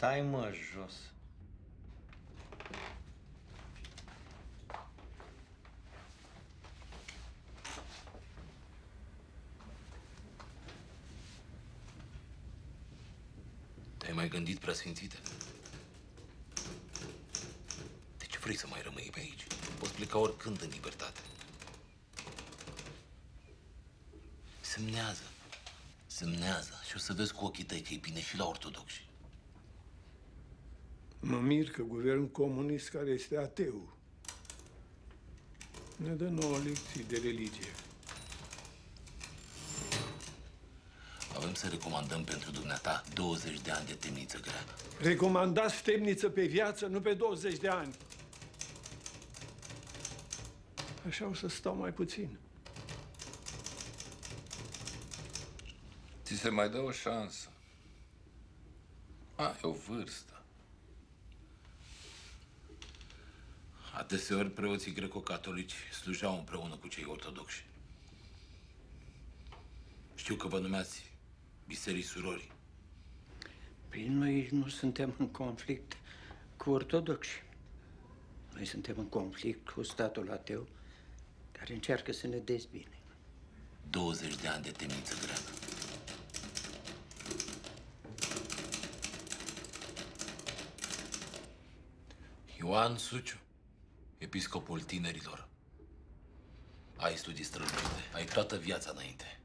Stai, mă, jos. Te-ai mai gândit, preasfințite? De ce vrei să mai rămâi pe aici? Poți pleca oricând în libertate. Semnează. Semnează și o să vezi cu ochii tăi că e bine și la ortodoxi. Mă mir că guvernul comunist, care este ateu, ne dă nouă lecții de religie. Avem să recomandăm pentru dumneata 20 de ani de temniță grea. Recomandați temniță pe viață, nu pe 20 de ani. Așa o să stau mai puțin. Ți se mai dă o șansă. Ai o vârstă. Adeseori preoții greco-catolici slujau împreună cu cei ortodoxi. Știu că vă numeați biserici surori. Păi noi nu suntem în conflict cu ortodoxi. Noi suntem în conflict cu statul ateu care încearcă să ne dezbine. 20 de ani de temniță grea. Ioan Suciu, episcopul tinerilor. Ai studii strălucite, ai toată viața înainte.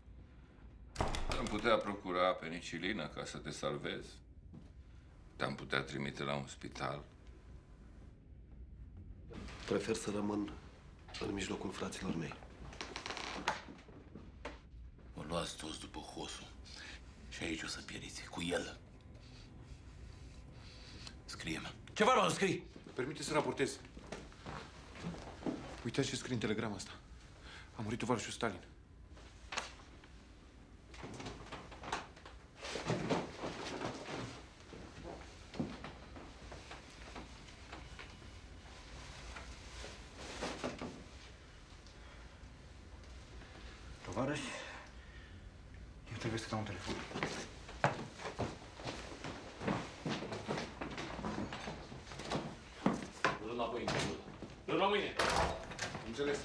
Am putea procura penicilină ca să te salvezi. Te-am putea trimite la un spital. Prefer să rămân în mijlocul fraților mei. Mă luați toți după hosul și aici o să pieriți, cu el. Scrie-mă. Ce vă rog, scrii? Permite să raportez. Uitați ce scrie în telegrama asta. A murit tovarășul Stalin. Tovarăș, eu trebuie să dau un telefon. Dă înapoi în căsură. Dă-l la mâine. Înțeles.